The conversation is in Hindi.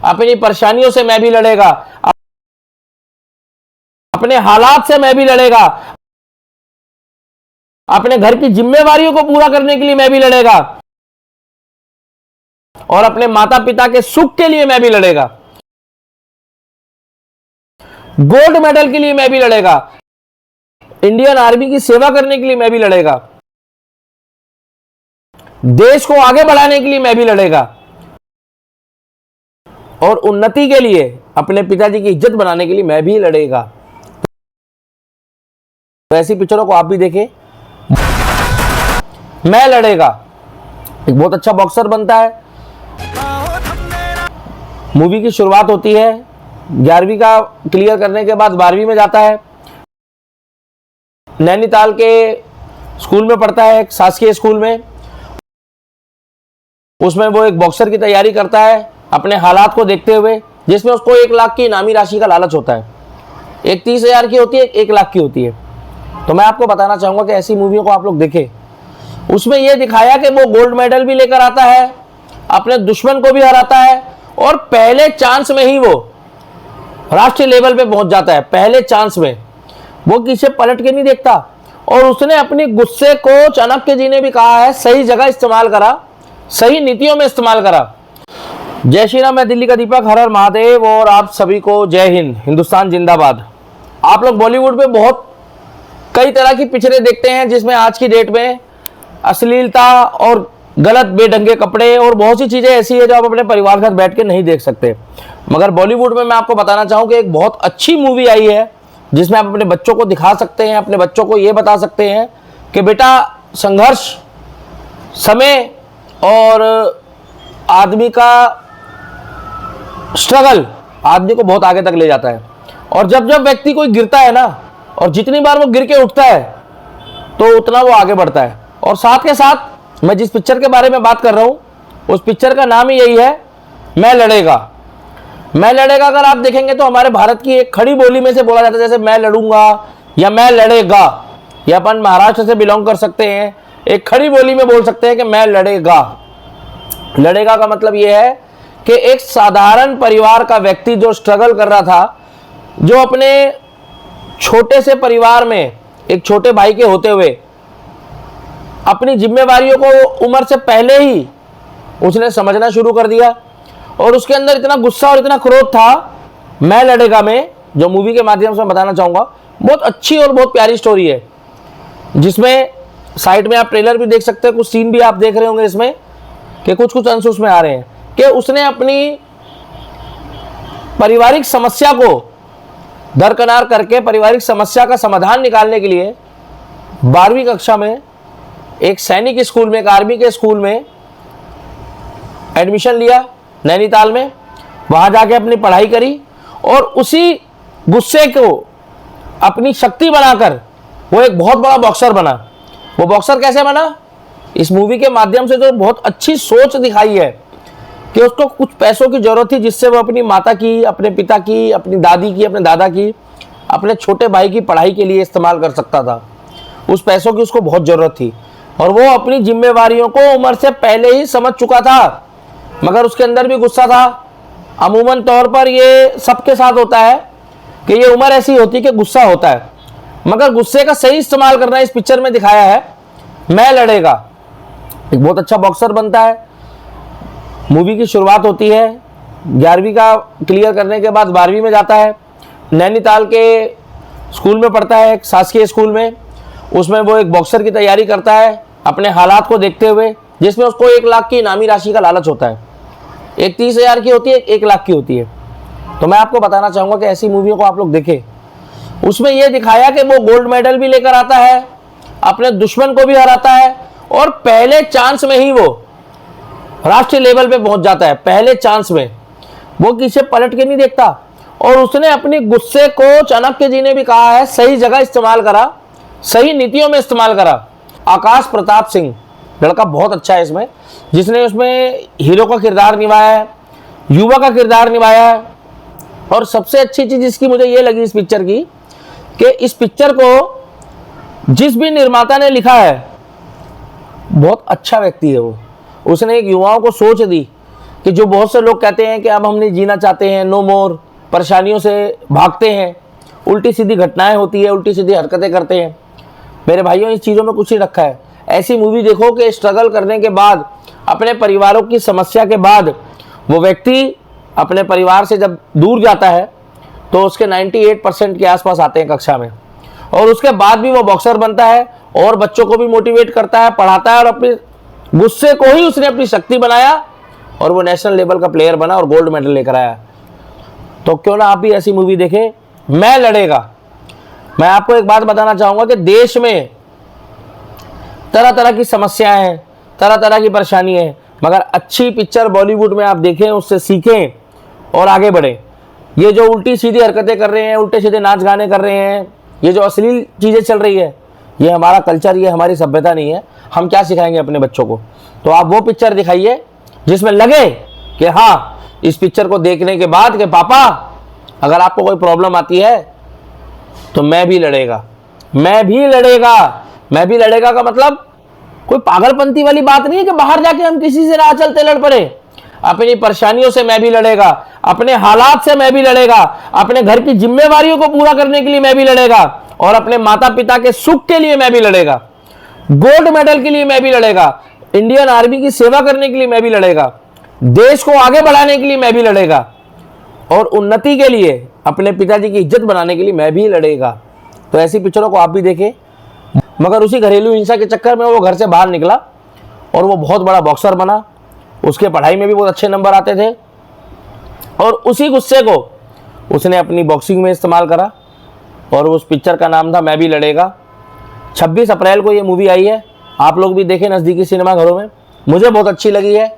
अपनी परेशानियों से मैं भी लड़ेगा, अपने हालात से मैं भी लड़ेगा, अपने घर की जिम्मेवारियों को पूरा करने के लिए मैं भी लड़ेगा, और अपने माता पिता के सुख के लिए मैं भी लड़ेगा, गोल्ड मेडल के लिए मैं भी लड़ेगा, इंडियन आर्मी की सेवा करने के लिए मैं भी लड़ेगा, देश को आगे बढ़ाने के लिए मैं भी लड़ेगा, और उन्नति के लिए अपने पिताजी की इज्जत बनाने के लिए मैं भी लड़ेगा। तो ऐसी पिक्चरों को आप भी देखें। मैं लड़ेगा, एक बहुत अच्छा बॉक्सर बनता है। मूवी की शुरुआत होती है, 11वीं का क्लियर करने के बाद 12वीं में जाता है, नैनीताल के स्कूल में पढ़ता है, एक शासकीय स्कूल में। उसमें वो एक बॉक्सर की तैयारी करता है अपने हालात को देखते हुए, जिसमें उसको 1 लाख की इनामी राशि का लालच होता है। एक 30,000 की होती है, एक 1 लाख की होती है। तो मैं आपको बताना चाहूंगा कि ऐसी मूवियों को आप लोग देखें। उसमें यह दिखाया कि वो गोल्ड मेडल भी लेकर आता है, अपने दुश्मन को भी हराता है, और पहले चांस में ही वो राष्ट्रीय लेवल पे पहुंच जाता है। पहले चांस में वो किसी पलट के नहीं देखता, और उसने अपनी गुस्से को, चाणक्य जी ने भी कहा है, सही जगह इस्तेमाल करा, सही नीतियों में इस्तेमाल करा। जय श्री राम, मैं दिल्ली का दीपक, हर हर महादेव, और आप सभी को जय हिंद, हिंदुस्तान जिंदाबाद। आप लोग बॉलीवुड में बहुत कई तरह की पिक्चरें देखते हैं, जिसमें आज की डेट में अश्लीलता और गलत बेढंगे कपड़े और बहुत सी चीज़ें ऐसी है जो आप अपने परिवार के साथ बैठ के नहीं देख सकते। मगर बॉलीवुड में मैं आपको बताना चाहूँ कि एक बहुत अच्छी मूवी आई है, जिसमें आप अपने बच्चों को दिखा सकते हैं, अपने बच्चों को ये बता सकते हैं कि बेटा, संघर्ष, समय और आदमी का स्ट्रगल आदमी को बहुत आगे तक ले जाता है। और जब जब व्यक्ति कोई गिरता है ना, और जितनी बार वो गिर के उठता है, तो उतना वो आगे बढ़ता है। और साथ के साथ मैं जिस पिक्चर के बारे में बात कर रहा हूँ, उस पिक्चर का नाम ही यही है, मैं लड़ेगा। मैं लड़ेगा अगर आप देखेंगे तो हमारे भारत की एक खड़ी बोली में से बोला जाता है, जैसे मैं लड़ूंगा या मैं लड़ेगा, या अपन महाराष्ट्र से बिलोंग कर सकते हैं, एक खड़ी बोली में बोल सकते हैं कि मैं लड़ेगा। लड़ेगा का मतलब यह है कि एक साधारण परिवार का व्यक्ति जो स्ट्रगल कर रहा था, जो अपने छोटे से परिवार में एक छोटे भाई के होते हुए अपनी जिम्मेवारियों को उम्र से पहले ही उसने समझना शुरू कर दिया, और उसके अंदर इतना गुस्सा और इतना क्रोध था। मैं लड़ेगा में, जो मूवी के माध्यम से मैं बताना चाहूँगा, बहुत अच्छी और बहुत प्यारी स्टोरी है, जिसमें साइड में आप ट्रेलर भी देख सकते हैं, कुछ सीन भी आप देख रहे होंगे इसमें, कि कुछ कुछ अंश उसमें आ रहे हैं कि उसने अपनी पारिवारिक समस्या को दरकिनार करके पारिवारिक समस्या का समाधान निकालने के लिए 12वीं कक्षा में एक सैनिक स्कूल में, एक आर्मी के स्कूल में एडमिशन लिया नैनीताल में। वहां जाके अपनी पढ़ाई करी, और उसी गुस्से को अपनी शक्ति बनाकर वो एक बहुत बड़ा बॉक्सर बना। वो बॉक्सर कैसे बना? इस मूवी के माध्यम से जो बहुत अच्छी सोच दिखाई है कि उसको कुछ पैसों की जरूरत थी, जिससे वो अपनी माता की, अपने पिता की, अपनी दादी की, अपने दादा की, अपने छोटे भाई की पढ़ाई के लिए इस्तेमाल कर सकता था। उस पैसों की उसको बहुत ज़रूरत थी, और वो अपनी जिम्मेवारियों को उम्र से पहले ही समझ चुका था, मगर उसके अंदर भी गुस्सा था। अमूमन तौर पर ये सबके साथ होता है कि ये उम्र ऐसी होती है कि गुस्सा होता है, मगर गुस्से का सही इस्तेमाल करना इस पिक्चर में दिखाया है। मैं लड़ेगा, एक बहुत अच्छा बॉक्सर बनता है। मूवी की शुरुआत होती है, 11वीं का क्लियर करने के बाद 12वीं में जाता है, नैनीताल के स्कूल में पढ़ता है, एक शासकीय स्कूल में। उसमें वो एक बॉक्सर की तैयारी करता है अपने हालात को देखते हुए, जिसमें उसको 1 लाख की इनामी राशि का लालच होता है। एक 30,000 की होती है, एक 1 लाख की होती है। तो मैं आपको बताना चाहूँगा कि ऐसी मूवियों को आप लोग देखें। उसमें यह दिखाया कि वो गोल्ड मेडल भी लेकर आता है, अपने दुश्मन को भी हराता है, और पहले चांस में ही वो राष्ट्रीय लेवल पे पहुंच जाता है। पहले चांस में वो किसी पलट के नहीं देखता, और उसने अपनी गुस्से को, चाणक्य जी ने भी कहा है, सही जगह इस्तेमाल करा, सही नीतियों में इस्तेमाल करा। आकाश प्रताप सिंह लड़का बहुत अच्छा है इसमें, जिसने उसमें हीरो का किरदार निभाया है, युवा का किरदार निभाया है। और सबसे अच्छी चीज इसकी मुझे ये लगी इस पिक्चर की, कि इस पिक्चर को जिस भी निर्माता ने लिखा है, बहुत अच्छा व्यक्ति है वो। उसने एक युवाओं को सोच दी कि जो बहुत से लोग कहते हैं कि अब हम नहीं जीना चाहते हैं, नो मोर, परेशानियों से भागते हैं, उल्टी सीधी घटनाएं होती है, उल्टी सीधी हरकतें करते हैं। मेरे भाइयों, इस चीज़ों में कुछ नहीं रखा है। ऐसी मूवी देखो कि स्ट्रगल करने के बाद, अपने परिवारों की समस्या के बाद वो व्यक्ति अपने परिवार से जब दूर जाता है तो उसके 98% के आसपास आते हैं कक्षा में, और उसके बाद भी वो बॉक्सर बनता है और बच्चों को भी मोटिवेट करता है, पढ़ाता है, और अपने गुस्से को ही उसने अपनी शक्ति बनाया और वो नेशनल लेवल का प्लेयर बना और गोल्ड मेडल लेकर आया। तो क्यों ना आप भी ऐसी मूवी देखें, मैं लड़ेगा। मैं आपको एक बात बताना चाहूंगा कि देश में तरह तरह की समस्याएं हैं, तरह तरह की परेशानी है, मगर अच्छी पिक्चर बॉलीवुड में आप देखें, उससे सीखें और आगे बढ़ें। ये जो उल्टी सीधी हरकतें कर रहे हैं, उल्टे सीधे नाच गाने कर रहे हैं, ये जो अश्लील चीज़ें चल रही है, ये हमारा कल्चर, ये हमारी सभ्यता नहीं है। हम क्या सिखाएंगे अपने बच्चों को? तो आप वो पिक्चर दिखाइए जिसमें लगे कि हाँ, इस पिक्चर को देखने के बाद कि पापा अगर आपको कोई प्रॉब्लम आती है तो मैं भी लड़ेगा, मैं भी लड़ेगा। मैं भी लड़ेगा का मतलब कोई पागलपंती वाली बात नहीं है कि बाहर जाके हम किसी से राह चलते लड़ पड़े। अपनी परेशानियों से मैं भी लड़ेगा, अपने हालात से मैं भी लड़ेगा, अपने घर की जिम्मेवारियों को पूरा करने के लिए मैं भी लड़ेगा, और अपने माता पिता के सुख के लिए मैं भी लड़ेगा, गोल्ड मेडल के लिए मैं भी लड़ेगा, इंडियन आर्मी की सेवा करने के लिए मैं भी लड़ेगा, देश को आगे बढ़ाने के लिए मैं भी लड़ेगा, और उन्नति के लिए, अपने पिताजी की इज्जत बनाने के लिए मैं भी लड़ेगा। तो ऐसी पिक्चरों को आप भी देखें। मगर उसी घरेलू हिंसा के चक्कर में वो घर से बाहर निकला और वो बहुत बड़ा बॉक्सर बना। उसके पढ़ाई में भी बहुत अच्छे नंबर आते थे, और उसी गुस्से को उसने अपनी बॉक्सिंग में इस्तेमाल करा, और उस पिक्चर का नाम था मैं भी लड़ेगा। 26 अप्रैल को ये मूवी आई है, आप लोग भी देखें नज़दीकी सिनेमा घरों में। मुझे बहुत अच्छी लगी है।